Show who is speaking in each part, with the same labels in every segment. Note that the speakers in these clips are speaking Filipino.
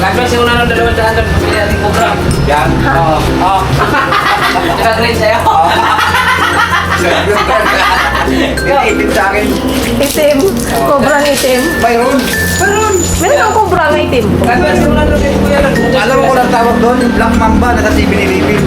Speaker 1: Mag-advance yung unang 200 doon. Pili natin kubra.
Speaker 2: Yan. Oo.
Speaker 1: Nag-grade sa'yo.
Speaker 2: Itim sa akin.
Speaker 3: Itim. Kobrang itim.
Speaker 2: Mayroon.
Speaker 3: Meron ang kobrang itim.
Speaker 1: Mag-advance yung unang 200 kuya lang.
Speaker 2: Alam mo kung ang tawag doon? Black Mamba na sa TV ni Living.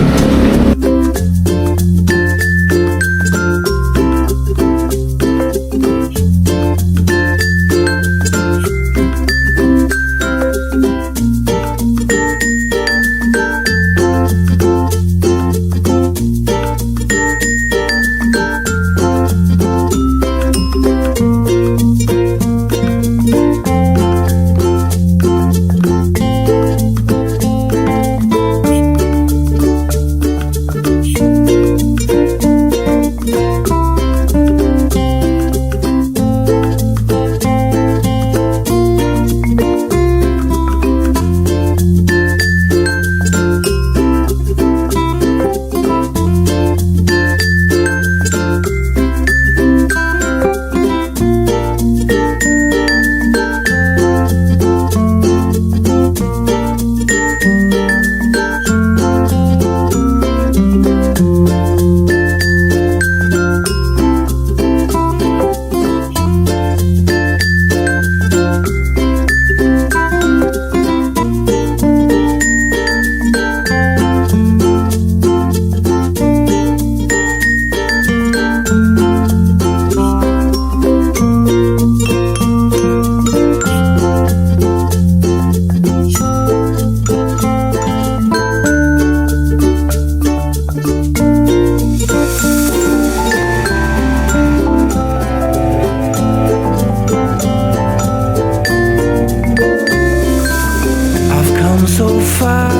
Speaker 4: I've come so far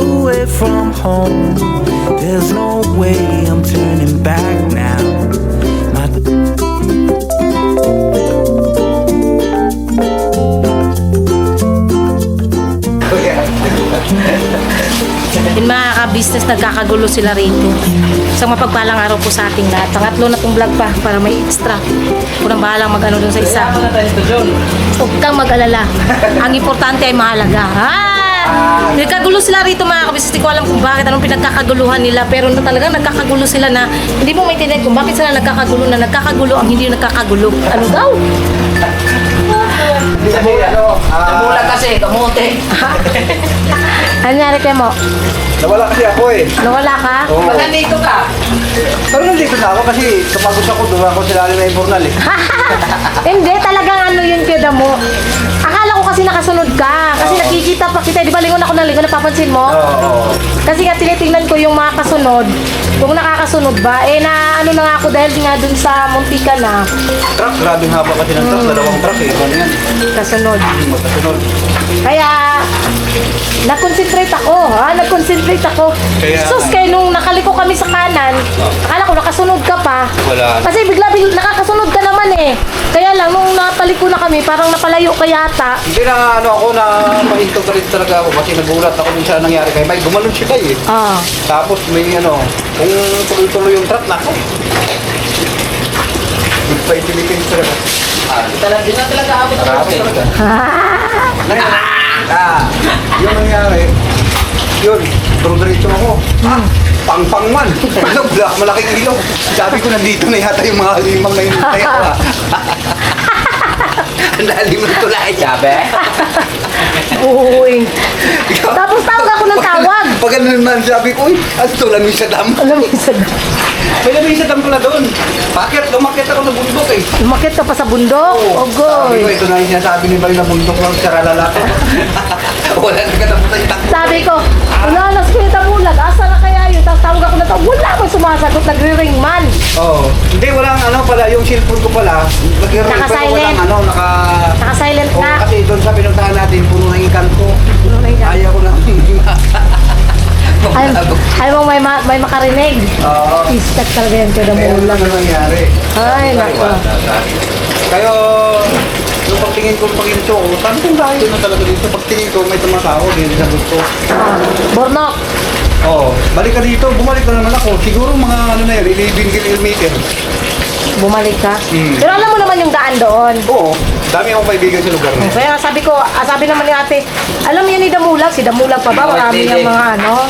Speaker 4: away from home. There's no way I'm turning back now. My
Speaker 3: Yung mga ka-business, nagkakagulo sila rito. Isang mapagpalang araw po sa ating lahat. Pangatlo na itong vlog pa para may extra. Unang bahalang mag-ano dun sa isa.
Speaker 1: Kaya na tayo ito, John.
Speaker 3: Huwag kang mag-alala. Ang importante ay mahalaga. Nagkagulo sila rito mga kabisnes. Hindi ko alam kung bakit, anong pinagkakaguluhan nila. Pero na talaga nagkakagulo sila na hindi mo maintindihan kung bakit sila nagkakagulo na nagkakagulo ang hindi nagkakagulo. Ano daw?
Speaker 1: Namulat kasi, kamote.
Speaker 3: Ano nangyari kayo mo?
Speaker 2: Nawala kasi ako eh.
Speaker 3: Nawala ka?
Speaker 2: Oo.
Speaker 1: Ba't nandito ka?
Speaker 2: Pero nandito na ako kasi kapagod ako, doon ako sila na Imbornal eh.
Speaker 3: Hindi, talagang ano yun kaya mo. Akala ko kasi nakasunod ka. Kasi nakikita pa kita. Di ba lingon ako ng lingon, napapansin mo?
Speaker 2: Oo.
Speaker 3: Kasi nga tinitingnan ko yung mga kasunod. Kung nakakasunod ba. Eh na ano na nga ako dahil nga dun sa Muntika na.
Speaker 2: Truck, grabing haba kasi ng truck. Dalawang truck eh. Ano yan?
Speaker 3: Kasunod.
Speaker 2: Magkasunod.
Speaker 3: Kaya nag-concentrate ako. Nag-concentrate ako.
Speaker 2: Kaya-
Speaker 3: Sus, kaya nung nakaliko kami sa kanan, akala ko nakasunod ka pa.
Speaker 2: Wala.
Speaker 3: Kasi bigla nakakasunod ka naman eh. Kaya lang, nung napaliko na kami, parang napalayo ka yata.
Speaker 2: Hindi na ano ako na mahinto ka rin talaga ako kasi nagulat ako dun sa nangyari kay Mike. Gumalun siya kay eh.
Speaker 3: Ah.
Speaker 2: Tapos may ano, kung tuloy-tuloy yung truck na ako. Nagpa-intimidate talaga.
Speaker 1: Talaga, di na talaga abot ang
Speaker 2: Marami
Speaker 1: truck, eh.
Speaker 2: talaga. Yung nangyari, yun, diretso ako. Pang-pang man. Ano, malaking ilong. Sabi ko, nandito na yata yung mga limang na hinintay ako. Ang lalim ng tulay, sabi.
Speaker 3: Uy. Tapos tawag ako ng tawag.
Speaker 2: Pag ano naman, sabi ko, uy, ang tulang sa dam.
Speaker 3: Alam mo isa.
Speaker 2: May lamig sa dam pala doon. Bakit? Lumakit ako ng bundok eh.
Speaker 3: Umakit ka pa sa bundok?
Speaker 2: Sabi ko,
Speaker 3: Ogoy.
Speaker 2: ito na yung sinasabi ni Bali na bundok lang sa lalaki. Wala na katapusan yung takbo.
Speaker 3: Sabi ko, wala na sa bulag. Asa na kaya yun? Tapos tawag ako ng tawag. Wala akong sumasagot. Nagre-ring man.
Speaker 2: Oo. Hindi, walang ano pala, yung cellphone ko pala,
Speaker 3: Naka-silent.
Speaker 2: walang ano,
Speaker 3: Naka-silent
Speaker 2: Oo,
Speaker 3: ka.
Speaker 2: kasi doon sa pinuntahan natin, puno ng ikanto.
Speaker 3: Ano na yun?
Speaker 2: Ayaw ko na.
Speaker 3: Ay mo may makarinig.
Speaker 2: Oo.
Speaker 3: Istak talaga yan kada
Speaker 2: Kaya
Speaker 3: mo
Speaker 2: ano na nangyari.
Speaker 3: Ay, nako.
Speaker 2: Kayo, yung pagtingin ko, pag-inso ko, sabi kong layo na talaga dito. Pagtingin ko, may tumatao, hindi sa gusto.
Speaker 3: Bornok.
Speaker 2: Oo, balik ka dito, bumalik na naman ako. Siguro mga ano na yun, 11 kilometer.
Speaker 3: Bumalik ka.
Speaker 2: Hmm.
Speaker 3: Pero alam mo naman yung daan doon.
Speaker 2: Oo, Dami akong kaibigan sa lugar na yan.
Speaker 3: Kaya sabi ko, sabi naman ni ate, alam niya ni Damulag, si Damulag pa ba? Marami yung mga ano.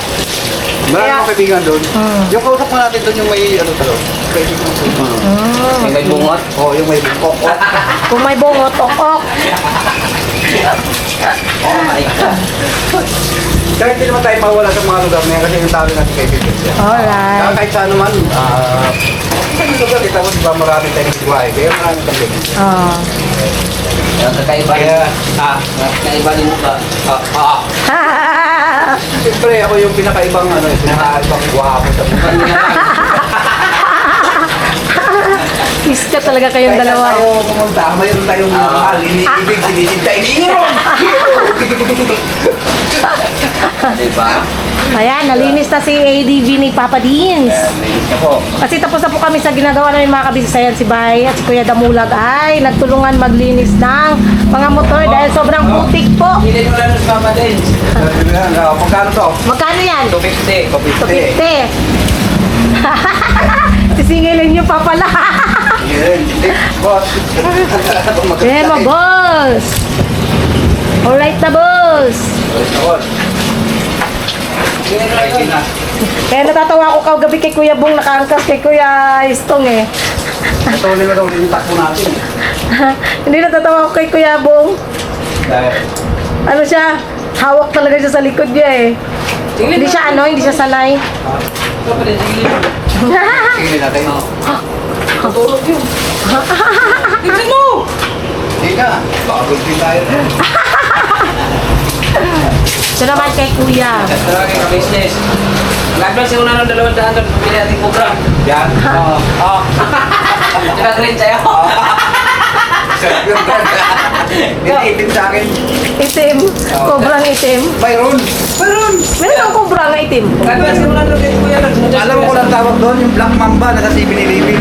Speaker 2: Marami
Speaker 3: Kaya-
Speaker 2: akong kaibigan doon. Yung kausap mo natin doon yung may ano talo. Kaibigan ko.
Speaker 1: Yung may bungot.
Speaker 2: Oo, yung may bukok.
Speaker 3: Kung may bungot, ok.
Speaker 1: Oh my God.
Speaker 2: Kahit hindi naman tayo mawala sa mga lugar na yan kasi yung talo natin kaibigan siya.
Speaker 3: Alright.
Speaker 2: Kaya kahit saan naman, sa lugar, kita mo diba marami tayong buhay. Kaya marami tayong kaibigan.
Speaker 3: Oh.
Speaker 1: Yung kakaiba
Speaker 2: Kaya,
Speaker 1: kakaiba ni mukha.
Speaker 2: siyempre ako yung pinakaibang ano, pinakaibang guwapo sa buhay.
Speaker 3: Kiss ka talaga kayong
Speaker 2: Kahit
Speaker 3: dalawa.
Speaker 2: tayo pumunta, mayroon tayong mahal, iniibig, sinisinta, iniinom!
Speaker 1: Diba?
Speaker 3: Ayan, nalinis na si ADV ni Papa Deans.
Speaker 1: Linis ka po.
Speaker 3: Kasi tapos na po kami sa ginagawa namin mga kabisisayan, si Bay at si Kuya Damulag ay nagtulungan maglinis ng mga motor dahil sobrang putik po.
Speaker 1: Hindi mo lang sa Papa din.
Speaker 2: Pagkano to?
Speaker 3: Magkano yan?
Speaker 1: 250.
Speaker 3: 250. Sisingilin niyo pa pala.
Speaker 2: Yan, boss.
Speaker 3: Eh, mo, boss. Alright na, boss. Kaya natatawa ako kagabi kay Kuya Bong, nakaangkas kay Kuya Istong eh.
Speaker 2: Ito ulit na daw yung takbo natin.
Speaker 3: Hindi natatawa ako kay Kuya Bong. Ano siya? Hawak talaga siya sa likod niya eh. Hindi siya ano, hindi siya sanay.
Speaker 2: Tingnan natin.
Speaker 1: Tutulog yun. Tingnan mo!
Speaker 2: Hindi ka, pagod din tayo.
Speaker 3: Ito naman kay Kuya.
Speaker 1: Talaga kayo business. Nag-vlog siya una ng 200 doon. Pumili natin program.
Speaker 2: Yan.
Speaker 1: Oo. Diba green sa'yo?
Speaker 2: Iniitin sa akin.
Speaker 3: Itim. Kobrang itim.
Speaker 2: Mayroon. Mayroon.
Speaker 3: Meron kang kobra nga itim.
Speaker 1: Nag-vlog siya una ng kuya.
Speaker 2: Alam mo kung ang tawag doon, yung Black Mamba na sa 7-Eleven.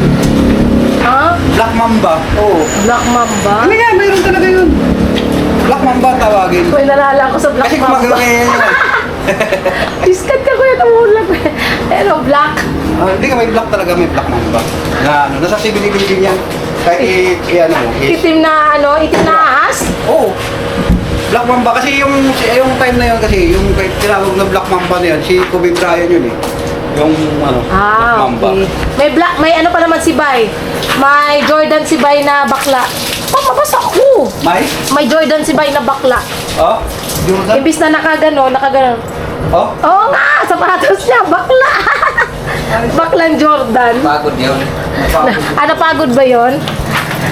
Speaker 3: Ha?
Speaker 2: Black Mamba. Oo.
Speaker 3: Black Mamba?
Speaker 2: Ano nga, mayroon talaga yun. Black Mamba tawagin.
Speaker 3: Uy, nalala ko sa Black
Speaker 2: Kasi
Speaker 3: Mamba.
Speaker 2: gumagano yan yun.
Speaker 3: Discard ka Kuya Damulag. Pero black.
Speaker 2: Hindi ka, may black talaga, may Black Mamba. Na ano, nasa 7-Eleven din yan. Kahit ano mo.
Speaker 3: Itim na ano, itim na ahas.
Speaker 2: Oo. Black Mamba kasi yung time na yun kasi yung tinawag na Black Mamba na yan, si Kobe Bryant yun eh. Yung ano, Black Mamba.
Speaker 3: Okay. May ano pa naman si Bay. May Jordan si Bay na bakla. Mabasa ko. May Jordan si Bay na bakla.
Speaker 2: Oh? Jordan?
Speaker 3: Imbis na nakagano.
Speaker 2: Oh?
Speaker 3: Oo nga, sapatos niya, bakla. Baklang Jordan.
Speaker 1: Pagod yun.
Speaker 3: Ano, pagod ba yon?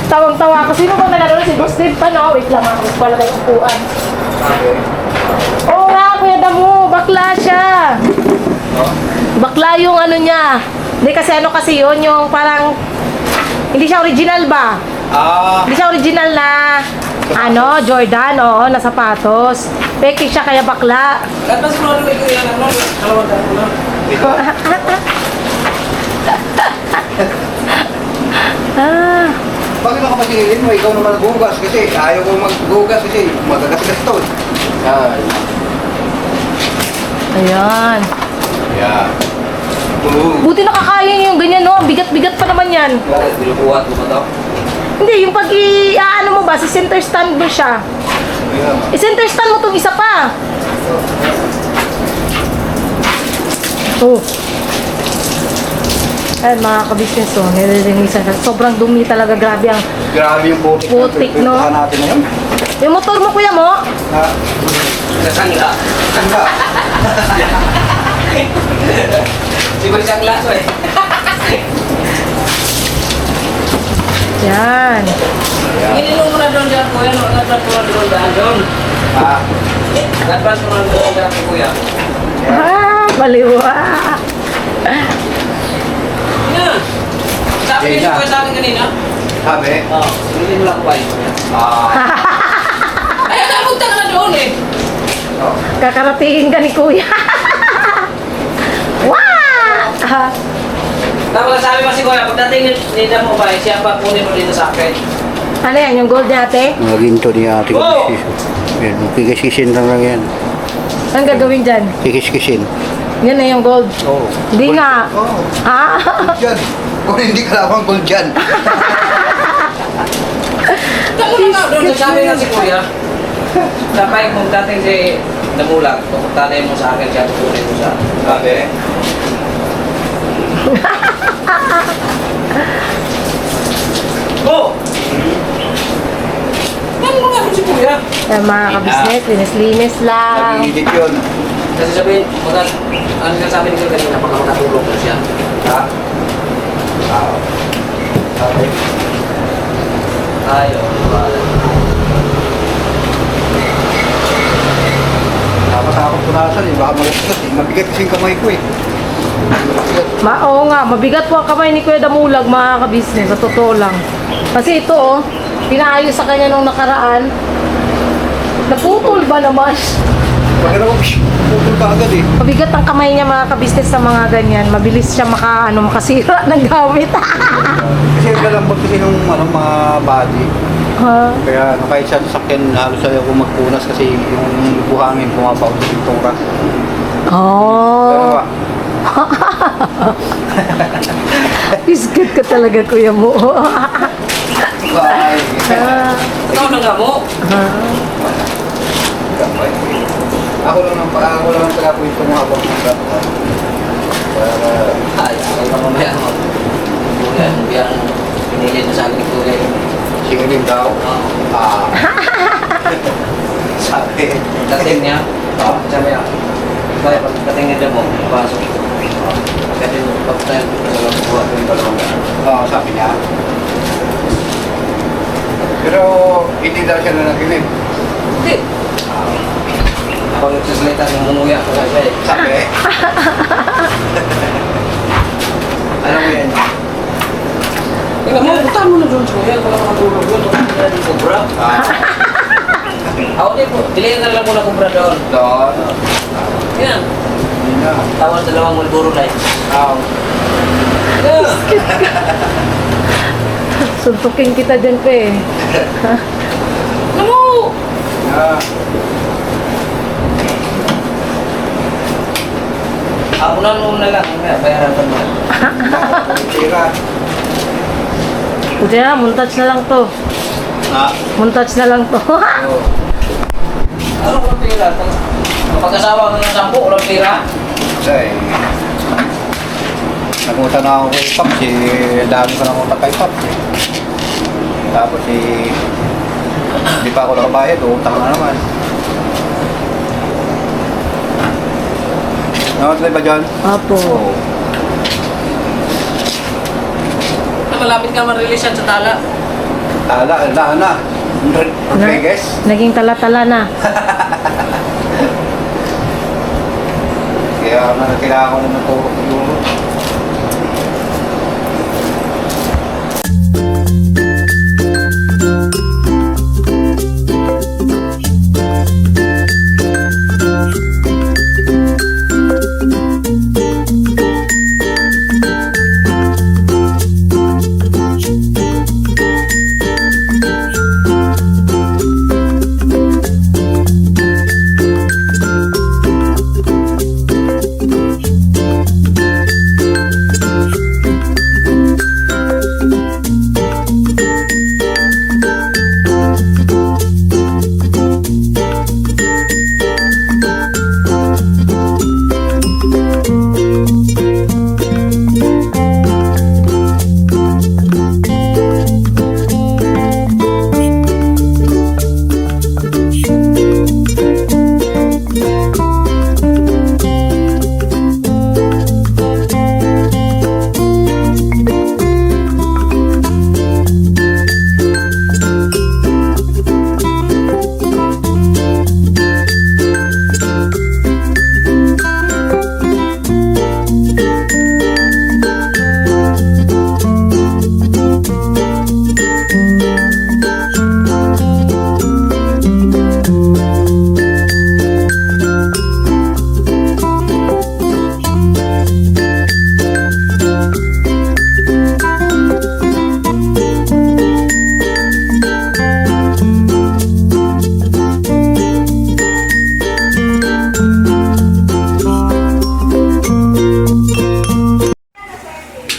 Speaker 3: Tawang-tawa ako. Sino ba nagano? Si Boss Dave pa, no? Wait lang, ako pala kayo upuan. Oo nga, Kuya Damu, bakla siya. Bakla yung ano niya. Hindi kasi ano kasi yun, yung parang, hindi siya original ba? Hindi siya original na, ano, Jordan, oo, na sapatos. Peke siya kaya bakla.
Speaker 1: Tapos mo ano ito yan? Ano? Kalawag ako na.
Speaker 3: Ah,
Speaker 2: Bakit ako pasigilin mo? Ikaw naman naghugas kasi ayaw ko maghugas kasi magagasgas to. Yan.
Speaker 3: ayan.
Speaker 2: Yan. Tulong.
Speaker 3: Buti nakakaya niya yung ganyan, no? Ang bigat-bigat pa naman yan.
Speaker 1: Binubuhat mo ba ito?
Speaker 3: Hindi, yung pag ano mo ba, sa center stand mo siya.
Speaker 2: Yan.
Speaker 3: I-center stand mo itong isa pa. Oh. Ayan mga kabisnes, oh. Nililinisan siya. Sobrang dumi talaga, grabe ang...
Speaker 2: Grabe yung putik.
Speaker 3: Putik, no?
Speaker 2: Pinuntahan natin ngayon.
Speaker 3: Yung motor mo, kuya mo?
Speaker 2: Ha?
Speaker 1: Sasangla.
Speaker 2: Sangga.
Speaker 1: Siguro siyang laso eh.
Speaker 3: Yan.
Speaker 1: Ginilong mo na doon dyan kuya. Nag-advance mo na doon dyan doon.
Speaker 2: Ha?
Speaker 1: Nag-advance mo na doon dyan kuya.
Speaker 3: Ah, baliwa.
Speaker 1: Yan. Sabi
Speaker 2: Eh,
Speaker 1: niyo
Speaker 2: na.
Speaker 1: kuya sa akin kanina.
Speaker 2: Sabi?
Speaker 1: Oo. Hindi mo lang kuya. Ay, napunta ka na doon eh.
Speaker 3: Kakaratingin ka ni kuya. Wow!
Speaker 1: Tapos sabi pa si kuya, pagdating ni Damo ba, siya pa kunin mo dito sa akin.
Speaker 3: Ano yan, yung gold niya ate?
Speaker 2: Mga ginto ni ate
Speaker 1: Wow!
Speaker 2: Yan, kikis-kisin lang yan.
Speaker 3: Anong gagawin dyan?
Speaker 2: Kikis-kisin.
Speaker 3: Yan na yung gold.
Speaker 2: Oo.
Speaker 3: Hindi nga.
Speaker 2: Oo.
Speaker 3: Ah?
Speaker 2: Gold yan. Kung hindi ka lamang gold yan.
Speaker 1: Doon sabi nga si Kuya, sabay kung dating si Namulag, pupuntanay mo sa akin siya, tutuloy mo sa sabi. Oh! Ano nga si Kuya?
Speaker 3: Mga kabisnes, linis-linis lang.
Speaker 2: Nag-iinit yun.
Speaker 1: Kasi sabihin, ano nga sabi ni Kuya kanina, baka makatulog na siya.
Speaker 2: Ha? Okay.
Speaker 1: Ayaw, wala.
Speaker 2: Nakatakot ko na eh. Baka magastos eh. Mabigat kasi yung kamay ko eh.
Speaker 3: Oo nga, mabigat po ang kamay ni Kuya Damulag, mga kabisnes, sa totoo lang. Kasi ito, oh, pinaayos sa kanya nung nakaraan. Naputol ba naman?
Speaker 2: Pag ano, putol ka agad eh.
Speaker 3: Mabigat ang kamay niya, mga kabisnes, sa mga ganyan. Mabilis siya makasira ng gamit.
Speaker 2: Kasi nalambot kasi nung mga body.
Speaker 3: Ha?
Speaker 2: Kaya kahit sa sasakyan, halos ayaw ko magpunas kasi yung buhangin pumapaw sa pintura. Pero
Speaker 3: Oh.
Speaker 2: ba?
Speaker 3: Biscuit ka talaga, kuya mo.
Speaker 2: Bye.
Speaker 1: Ikaw na nga mo.
Speaker 2: Ako lang ang pala po itong mga abang ng gato.
Speaker 1: Ay, ako na mamaya. Kuya, yung pinili na sa akin ni Kuya.
Speaker 2: Singilin daw. Sabi.
Speaker 1: Dating niya, sabi niya, kaya pagdating niya mo, pasok. Kasi pag tayo sa lang buhat ko yung dalawang gano'n.
Speaker 2: Oo, sabi niya. Pero hindi daw siya na nagilim.
Speaker 1: Hindi. Ako nagsasalita ng mumuya ko kasi.
Speaker 2: Sabi. Alam mo yan?
Speaker 1: Tingnan mo, puntahan mo na doon sa Kuya, kung makatulog doon, kung hindi na di kubra. Ako din po, dilihan na lang muna kubra doon.
Speaker 2: Doon.
Speaker 1: Yan,
Speaker 2: Hindi na.
Speaker 1: tawag sa dalawang Marlboro Lights. Yan.
Speaker 3: Suntukin kita dyan, pe.
Speaker 1: Ano mo? Unan mo na lang, bayaran pa naman.
Speaker 2: Tira.
Speaker 3: Buti na, montage na lang to. Montage na lang to.
Speaker 1: Ano walang pera? Kapag asawa ka ng 10, walang pera?
Speaker 2: Kasi, nagutan na ako kay Paps eh. Dami ko nakutan kay Paps eh. Tapos eh, hindi pa ako nakabayad, utang na naman. Nakatulay ba dyan?
Speaker 3: Apo.
Speaker 2: Oo.
Speaker 1: Malapit ka ma-release yan sa tala.
Speaker 2: Tala na. Rodriguez?
Speaker 3: Naging tala-tala na.
Speaker 2: Kaya kailangan ko na ng turok siguro.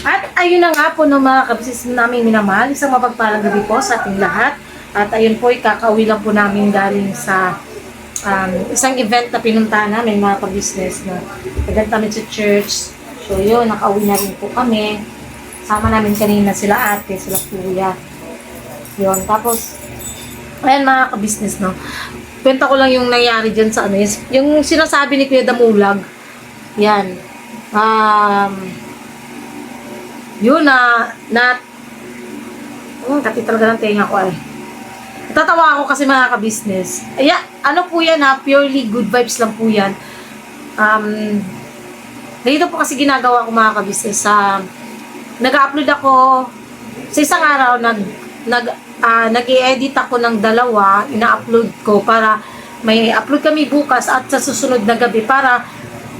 Speaker 3: At ayun na nga po no, mga kabisnes namin minamahal. Isang mapagpalang gabi po sa ating lahat. At ayun po, kakauwi lang po namin galing sa isang event na pinuntahan namin, mga ka-business, na event namin sa church. So yun, nakauwi na rin po kami. Sama namin kanina sila ate, sila kuya. Yun, tapos, ayan mga ka-business, no. Kwenta ko lang yung nangyari dyan sa ano, yung sinasabi ni Kuya Damulag. Yan. Yun kati talaga ng tenga ko eh. Tatawa ako kasi mga ka-business. Ano po yan ha, purely good vibes lang po yan. Ganito po kasi ginagawa ko mga ka-business. Nag-upload ako sa isang araw, nag-i-edit ako ng 2, ina-upload ko para may upload kami bukas at sa susunod na gabi para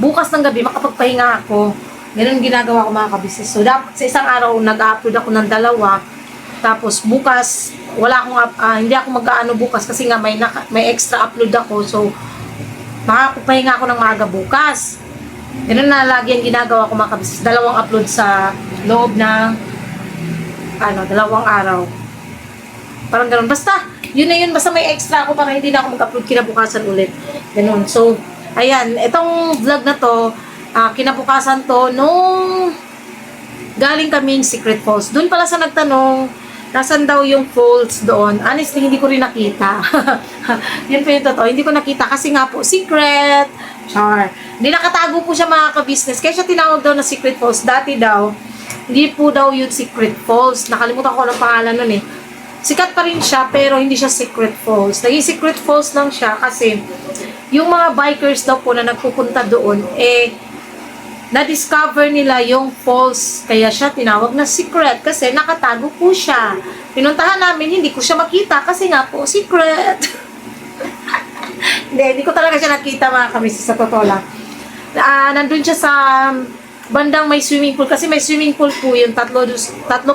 Speaker 3: bukas ng gabi makapagpahinga ako. Ganun ginagawa ko mga ka-business. So, sa isang araw, nag-upload ako ng 2. Tapos, bukas, hindi ako mag-aano bukas kasi nga may extra upload ako. So, makapagpahinga ako ng maaga bukas. Ganun na lagi ang ginagawa ko mga ka-business. 2 upload sa loob ng 2 araw. Parang ganun. Basta, yun na yun. Basta may extra ako para hindi na ako mag-upload kinabukasan ulit. Ganun. So, ayan. Itong vlog na to, kinabukasan to nung galing kaming Secret Falls. Doon pala sa nagtanong, nasan daw yung falls doon? Honestly, hindi ko rin nakita. Yun po yung totoo. Hindi ko nakita kasi nga po, secret. Char. Hindi nakatago po siya mga ka-business. Kaya siya tinawag daw na Secret Falls. Dati daw, hindi po daw yung Secret Falls. Nakalimutan ko ng pangalan nun eh. Sikat pa rin siya, pero hindi siya Secret Falls. Naging Secret Falls lang siya kasi yung mga bikers daw po na nagpupunta doon, na-discover nila yung falls, kaya siya tinawag na secret kasi nakatago po siya. Pinuntahan namin, hindi ko siya makita kasi nga po, secret. Hindi ko talaga siya nakita mga kamisis sa totoo lang. Nandun siya sa bandang may swimming pool kasi may swimming pool po yun, tatlo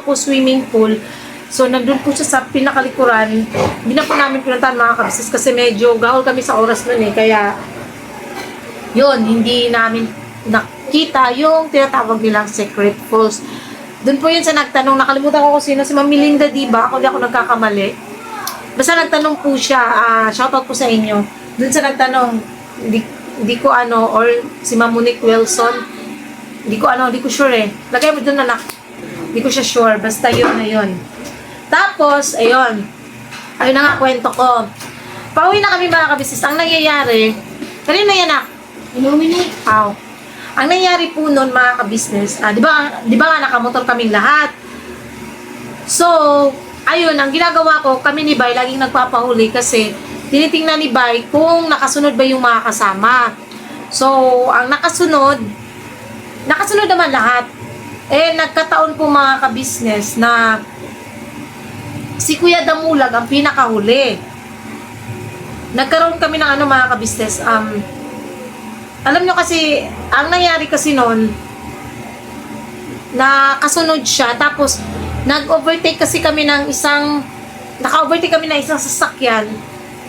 Speaker 3: po swimming pool. So, nandun po siya sa pinakalikuran. Hindi na po namin pinuntahan mga kamisis kasi medyo gahol kami sa oras nun eh. Kaya, yun, hindi namin nakita yung tinatawag nilang Secret Falls. Doon po yun sa nagtanong, nakalimutan ko kung sino, si Ma'am Melinda, diba? Ako di ako nagkakamali. Basta nagtanong po siya, shoutout po sa inyo. Doon sa nagtanong, hindi ko or si Ma'am Monique Wilson, hindi ko sure eh. Lagay mo doon anak. Hindi ko siya sure, basta yun na yun. Tapos, ayun na nga kwento ko. Pauwi na kami mga kabisnes. Ang nangyayari, kanina yan inumin eh. Ang nangyari po noon mga ka-business, di ba nga nakamotor kaming lahat. So, ayun, ang ginagawa ko, kami ni Bay laging nagpapahuli kasi tinitingnan ni Bay kung nakasunod ba yung mga kasama. So, ang nakasunod naman lahat. Nagkataon po mga ka-business na si Kuya Damulag ang pinakahuli. Nagkaroon kami ng mga ka-business, alam nyo kasi, ang nangyari kasi noon, nakasunod siya, tapos, nag-overtake kami ng isang sasakyan,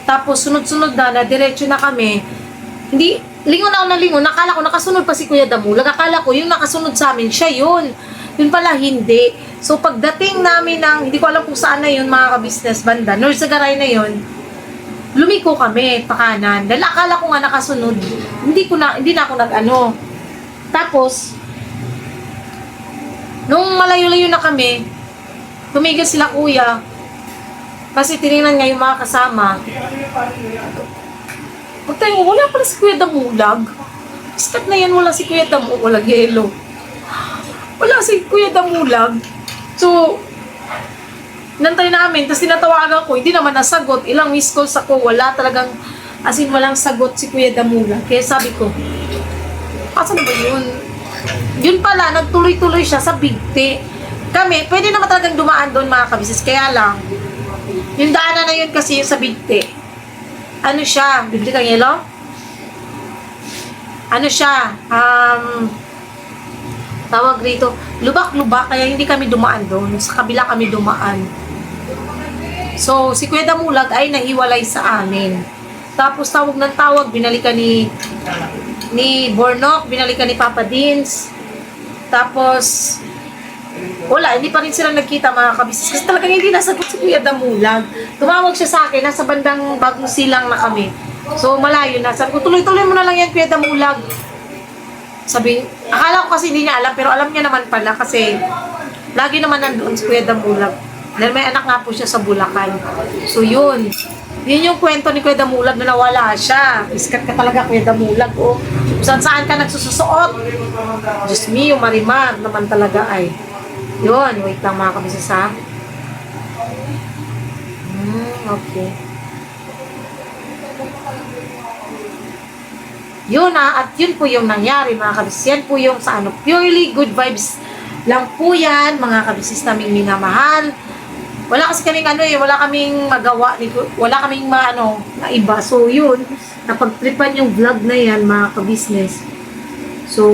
Speaker 3: tapos, sunod-sunod na, diretso na kami. Hindi, lingon ako na lingon, nakala ko, nakasunod pa si Kuya Damulag, akala ko, yung nakasunod sa amin, siya yun. Yun pala, hindi. So, pagdating namin hindi ko alam kung saan na yun, mga ka-business banda, North Sagaray na yun, lumiko kami pa kanan. Dahil akala ko nga nakasunod. Hindi na ako nag-ano. Tapos, nung malayo-layo na kami, tumigil sila kuya. Kasi tinignan nga yung mga kasama. Pagtayo, wala pala si Kuya Damulag. Iskat na yan, wala si Kuya Damulag. Yelo. Wala si Kuya Damulag. So, nantay namin, tapos tinatawagan ko, hindi naman nasagot. Ilang missed calls ako, wala talagang, walang sagot si Kuya Damulag. Kaya sabi ko, asan ba yun? Yun pala, nagtuloy-tuloy siya sa Bigti. Kami, pwede naman talagang dumaan doon mga kabisis. Kaya lang, yung daanan na yun kasi yung sa Bigti. Ano siya? Bibili kang yelo? Ano siya? Tawag rito, lubak-lubak, kaya hindi kami dumaan doon. Sa kabila kami dumaan. So, si Kuya Damulag ay nahiwalay sa amin. Tapos, tawag ng tawag, binalikan ni Bornok, binalikan ni Papa Dins. Tapos, wala, hindi pa rin sila nagkita mga kabisnes. Kasi talagang hindi nasagot si Kuya Damulag. Tumawag siya sa akin, nasa bandang Bagong Silang na kami. So, malayo na. Sabi ko, tuloy-tuloy mo na lang yan, Kuya Damulag. Sabi, akala ko kasi hindi niya alam, pero alam niya naman pala kasi lagi naman nandoon si Kuya Damulag. Dahil may anak nga po siya sa Bulacan. So, yun. Yun yung kwento ni Kuya Damulag na nawala siya. Iskat ka talaga, Kuya Damulag. Oh. Saan ka nagsususuot? Diyos me, yung Marimar naman talaga ay. Yun, wait lang mga kabisnes ha. Okay. Yun at yun po yung nangyari mga kabisnes. Yan po yung sa ano, purely good vibes lang po yan, mga kabisnes naming minamahal. Wala kasi kaming wala kaming magawa, wala kaming na iba. So yun, napagtripan yung vlog na yan mga kabisnes. So,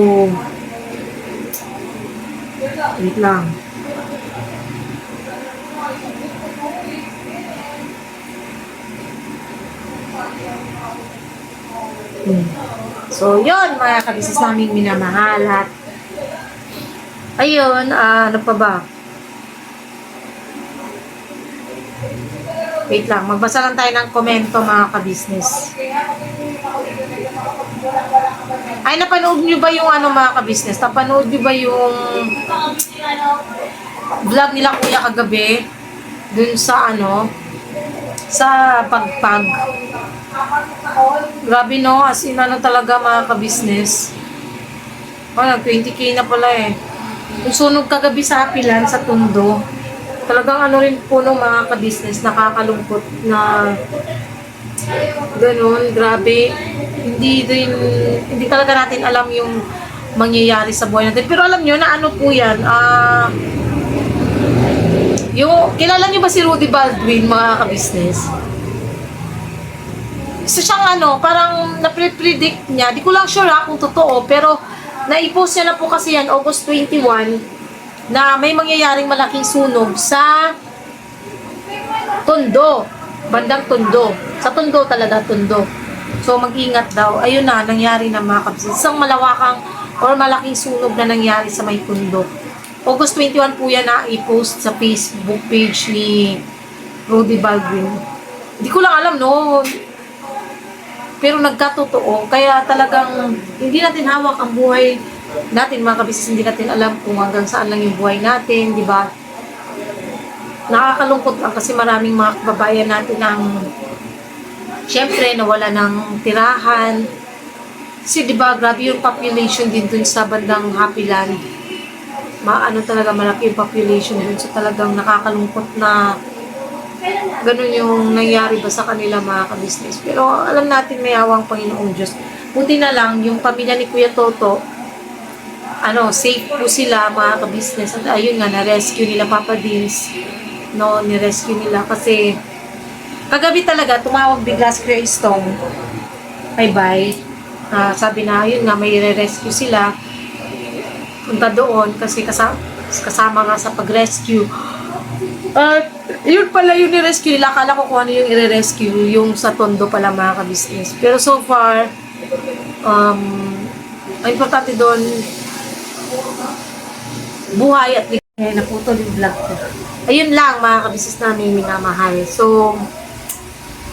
Speaker 3: wait lang. So, yun, mga kabisnes namin minamahal at ayun, ano pa ba? Wait lang, magbasa lang tayo ng komento mga kabisnes. Ay, napanood nyo ba yung mga kabisnes? Napanood nyo ba yung vlog nila Kuya kagabi? Dun sa sa pagpag. Grabe no, as in talaga mga kabisnes. Nag-20K na pala eh. Yung sunog kagabi sa Hapilan, sa Tondo. Talagang rin po no mga kabisnes, nakakalungkot na ganun, grabe. Hindi talaga natin alam yung mangyayari sa buhay natin. Pero alam nyo na po yan, kilala nyo ba si Rudy Baldwin mga kabisnes? So siyang parang na-predict niya, di ko lang sure kung totoo, pero naipost niya na po kasi yan, August 21, na may mangyayaring malaking sunog sa Tondo, bandang Tondo. Sa Tondo talaga, Tondo. So mag-ingat daw. Ayun na, nangyari na mga kabisnes. Isang malawakang or malaking sunog na nangyari sa may Tondo. August 21 po yan na i-post sa Facebook page ni Rudy Baldwin. Hindi ko lang alam, no? Pero nagkatotoo. Kaya talagang hindi natin hawak ang buhay natin, mga kabisnes. Hindi natin alam kung hanggang saan lang yung buhay natin, di ba? Nakakalungkot lang kasi maraming mga kababayan natin ang syempre nawala ng tirahan. Kasi di ba, grabe yung population din dun sa bandang Hapiland. Talaga malaki yung population dun. So talagang nakakalungkot na ganun yung nangyari ba sa kanila mga kabisnes. Pero alam natin may awang Panginoong Diyos. Buti na lang yung pamilya ni Kuya Toto, safe po sila mga kabisnes. At ayun nga, na-rescue nila Papa Dins. Ni-rescue nila kasi kagabi talaga, tumawag bigla si Kuya Stone. Bye-bye. Sabi na, ayun nga, may re-rescue sila. Punta doon kasi kasama nga sa pag-rescue. Yun pala yung ni-rescue nila. Akala ko kung ano yung i-rescue, yung sa Tondo pala mga kabisnes. Pero so far, ang importante doon, buhay at ligaya. Naputol yung vlog ko. Ayun lang mga kabisnes namin minamahal. So,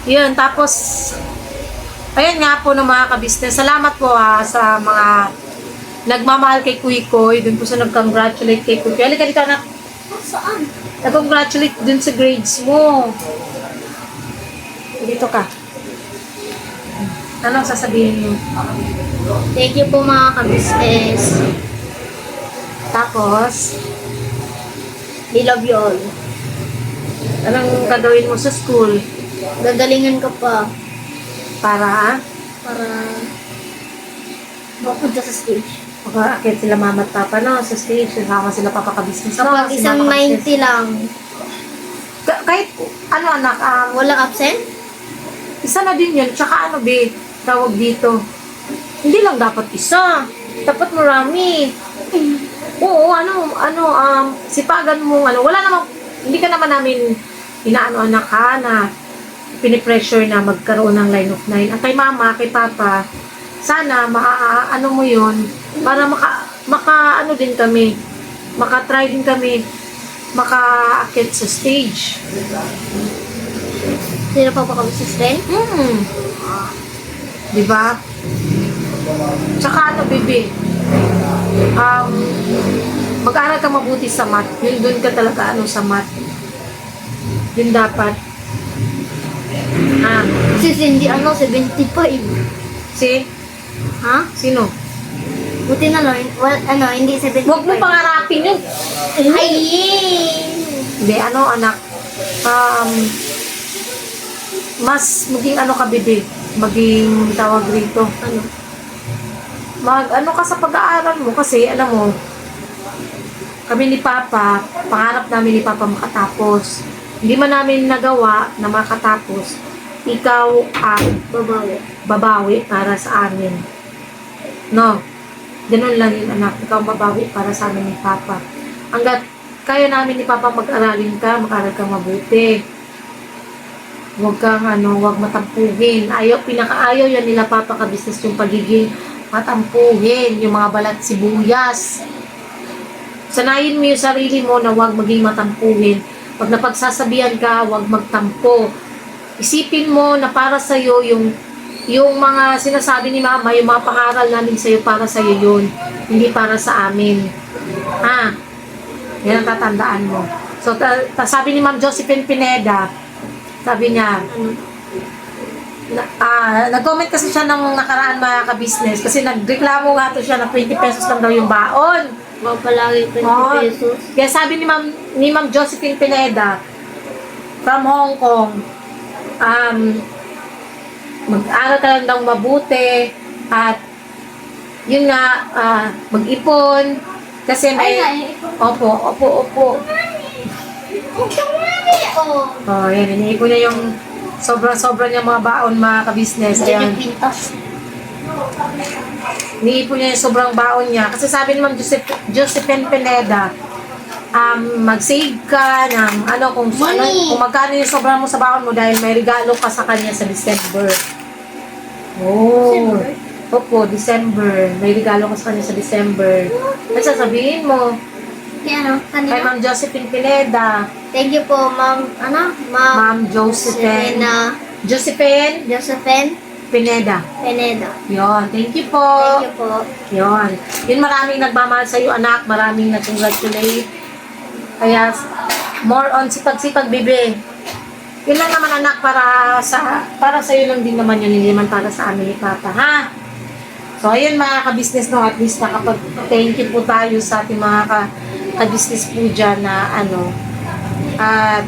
Speaker 3: yun. Tapos, ayun nga po ng mga kabisnes. Salamat po sa mga nagmamahal kay Kuy Koy. Doon po siya nag-congratulate kay Kuy Koy. Halika dito anak. Saan? Nag-congratulate dun sa grades mo. Dito ka. Anong sasabihin mo?
Speaker 5: Thank you po mga kabisnes.
Speaker 3: Tapos,
Speaker 5: I love you all.
Speaker 3: anong gagawin mo sa school?
Speaker 5: Gagalingan ko pa
Speaker 3: Para
Speaker 5: mapunta sa stage.
Speaker 3: makakakit sila mama at papa sa stage. Kasama sila papakabisnes.
Speaker 5: Kapag
Speaker 3: Si
Speaker 5: isang
Speaker 3: mama kabisnes.
Speaker 5: 90 lang.
Speaker 3: Kahit, anak,
Speaker 5: Walang absent?
Speaker 3: isa na din yun. Tsaka tawag dito. Hindi lang dapat isa. Dapat marami. Oo, sipagan mo, wala namang, hindi ka naman namin anak ha, na pinipressure na magkaroon ng line of 9. At kay mama, kay papa, sana, mo yun, para din kami, makatry din kami makaakit sa stage.
Speaker 5: Sino pa ba kami sister?
Speaker 3: Di ba? Tsaka ano, baby? Mag-aral ka mabuti sa math. Yun, doon ka talaga sa math. Yun dapat.
Speaker 5: Si Cindy, 75.
Speaker 3: Si?
Speaker 5: Ha?
Speaker 3: Sino?
Speaker 5: Buti na lang, hindi 75.
Speaker 3: Huwag mo pangarapin yun.
Speaker 5: Ay!
Speaker 3: Hindi, anak. Mas maging ka, bebe. Maging tawag rito. Ka sa pag-aaral mo kasi, mo, kami ni Papa, pangarap namin ni Papa makatapos. Hindi man namin nagawa na makatapos. Ikaw ang babawi para sa amin. No? Ganun lang yun, anak. Ikaw babawi para sa amin ni Papa. Hanggat kaya namin ni Papa mag-aralin ka, mag-aral ka mabuti. Huwag kang huwag matampuhin. Pinakaayaw yan nila Papa ka-business yung pagiging matampuhin, yung mga balat sibuyas. Sanayin mo yung sarili mo na huwag maging matampuhin. Pag napagsasabihan ka, huwag magtampo. Isipin mo na para sa'yo yung mga sinasabi ni Mama, yung mga pangaral namin sa'yo, para sa'yo yun. Hindi para sa amin. Yan ang tatandaan mo. So, sabi ni Ma'am Josephine Pineda, sabi niya, nag-comment kasi siya ng nakaraan mga ka-business kasi nagreklamo nga to siya na 20 pesos lang daw yung baon.
Speaker 5: Palagi 20 pesos.
Speaker 3: Kaya sabi ni Ma'am Josephine Pineda from Hong Kong, mag-aral ka lang daw mabuti at yun nga, mag-ipon kasi may... Opo. Yan, iniipon niya yung sobra-sobra niya mga baon mga ka-business. Ayan. Iniipon niya yung sobrang baon niya. Kasi sabi ni Ma'am Josephine Pineda, mag-save ka ng kung magkano yung sobra mo sa baon mo dahil may regalo ka sa kanya sa December. Opo, December. May regalo ka sa kanya sa December. At sasabihin mo, kay Ma'am Josephine Pineda.
Speaker 5: Thank you po, Ma'am
Speaker 3: Ma'am Josephine Pineda. Yon, thank you po.
Speaker 5: Thank you po.
Speaker 3: Yon. Yun, maraming nagmamahal sa iyo, anak. Maraming nag-congratulate. Kaya, more on sipag-sipag, bebe. Yun lang naman, anak, para sa iyo lang din naman yun. Hindi naman para sa amin ni Papa, ha? So, ayun mga ka-business, no, at least nakapag-thank you po tayo sa ating mga ka-business po dyan na at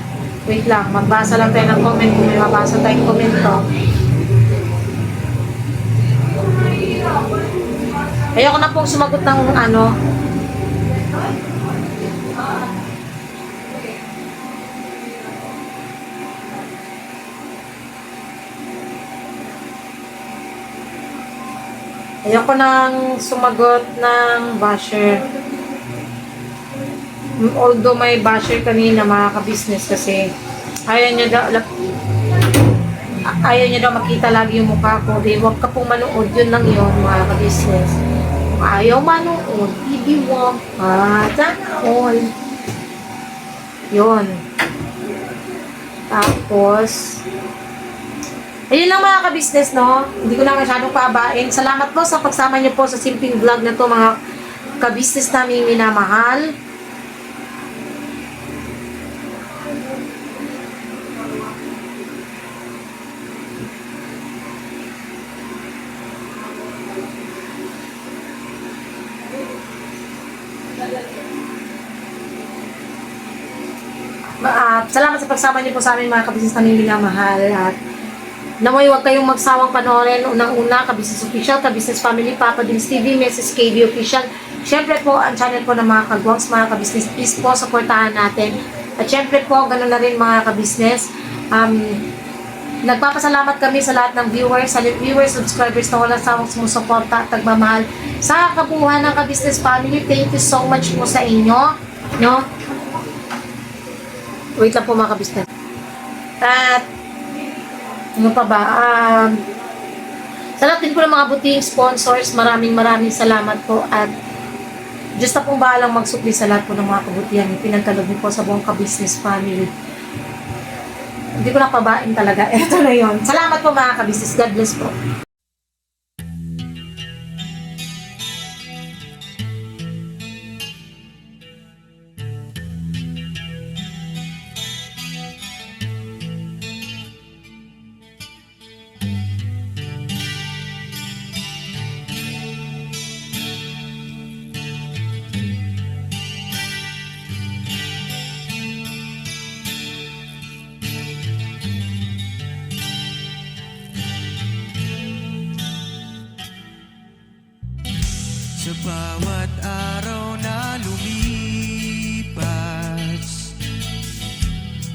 Speaker 3: wait lang, magbasa lang tayo ng comment kung may mabasa tayong komento. Ayoko na pong sumagot ng ayoko nang sumagot ng basher. Although may basher kanina mga ka-business kasi ayaw niya daw makita lagi yung mukha ko. Di, huwag ka pong manood. Yun lang yun mga ka-business. Kung ayaw manood, hindi wag. Sana all. Yun. Tapos, ayun lang mga ka-business, no? Hindi ko na masyadong paabain. Salamat po sa pagsama niyo po sa simpleng vlog na to mga ka-business namin minamahal. Salamat sa pagsama niyo po sa amin mga ka-business namin minamahal at namoy huwag kayong magsawang panoorin unang-una ka-business official, ka-business family, Papa Dins TV, Mrs. KB official. Siyempre po ang channel po ng mga kagwangs, mga ka-business, please po supportahan natin. At siyempre po ganoon na rin mga ka-business. Nagpapasalamat kami sa lahat ng viewers, subscribers na walang sawang sumusuporta at nagmamahal sa kabuuan ng ka-business family. Thank you so much po sa inyo, no? Wait lang po mga ka-business. At ano pa ba? Sa lahat din po ng mga buting sponsors, maraming salamat po at Diyos na pong bahalang magsupli sa lahat po ng mga kabutihan. Pinagkaloob niyo po sa buong ka-business family. Hindi ko napabain talaga. Ito na yon. Salamat po mga ka-business. God bless po.
Speaker 4: Sa bawat araw na lumipas,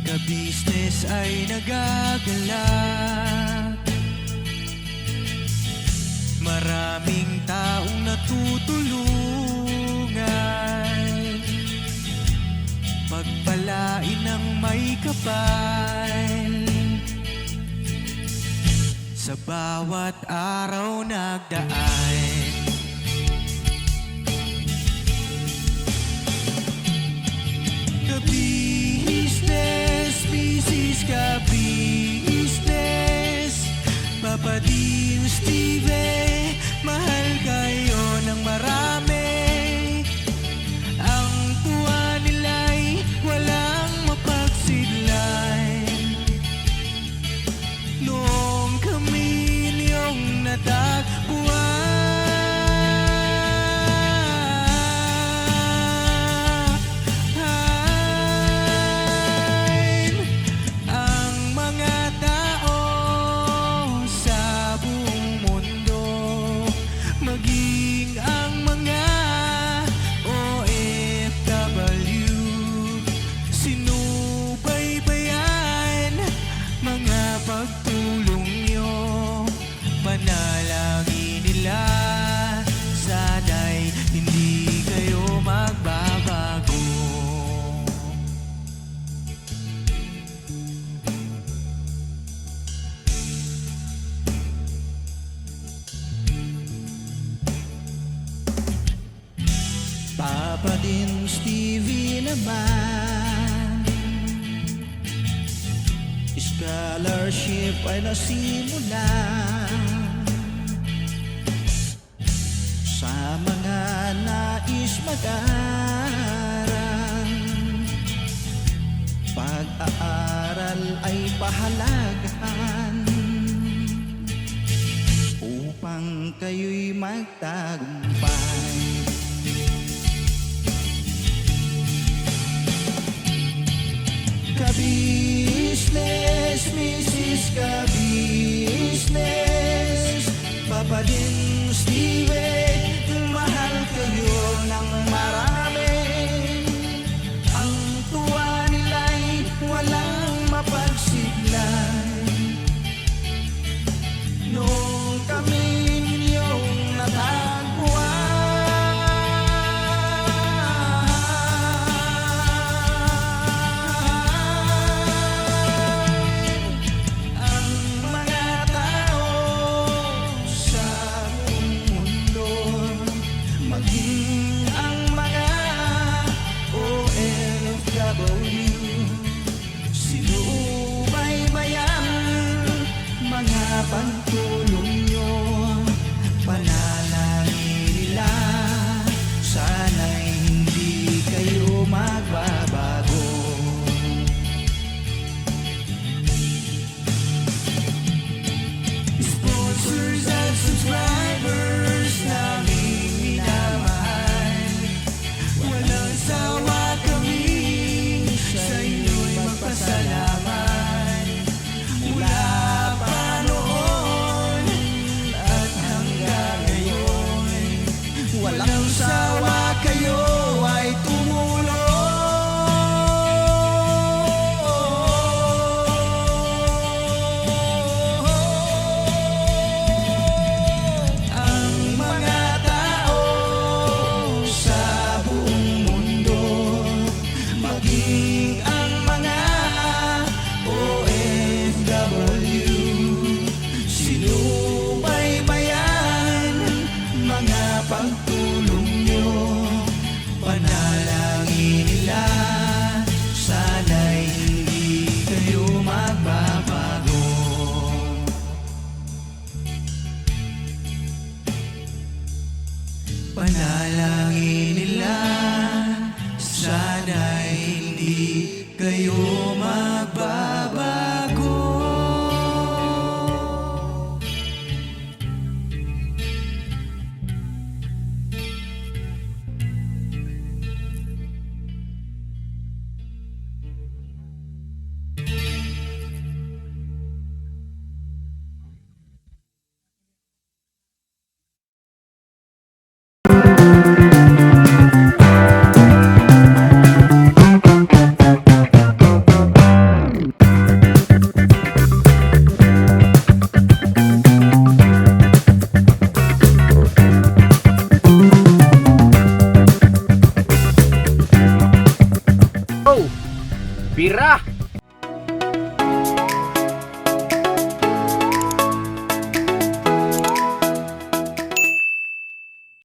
Speaker 4: ka-business ay nagagalak. Maraming taong natutulungan, pagpalain ng may kapal. Sa bawat araw nagdaan, ka-business, business ka-business, Papa Dio, Steve, mahal kayo ng marami. Ang tuwa nila'y walang mapagsidlan. Noong kami niyong natagpuan, ang mga tao sa buong mundo, maging ang mga OFW, sinubaybayan mga pagtulong nyo, panalangin nila, sana'y hindi kayo magbabago. Papa din Stevie naman, scholarship ay nasimula sa mga nais mag-aral. Pag-aaral ay pahalagahan upang kayo'y magtagumpay. Ka-business, Mrs. Ka-business, Papa din Steve, mahal kayo ng marami. Ang tuwa nila'y walang mapagsiglan. Noong kami ninyong natagpuan, ang mga tao sa buong mundo, Panalangin nila sana'y hindi kayo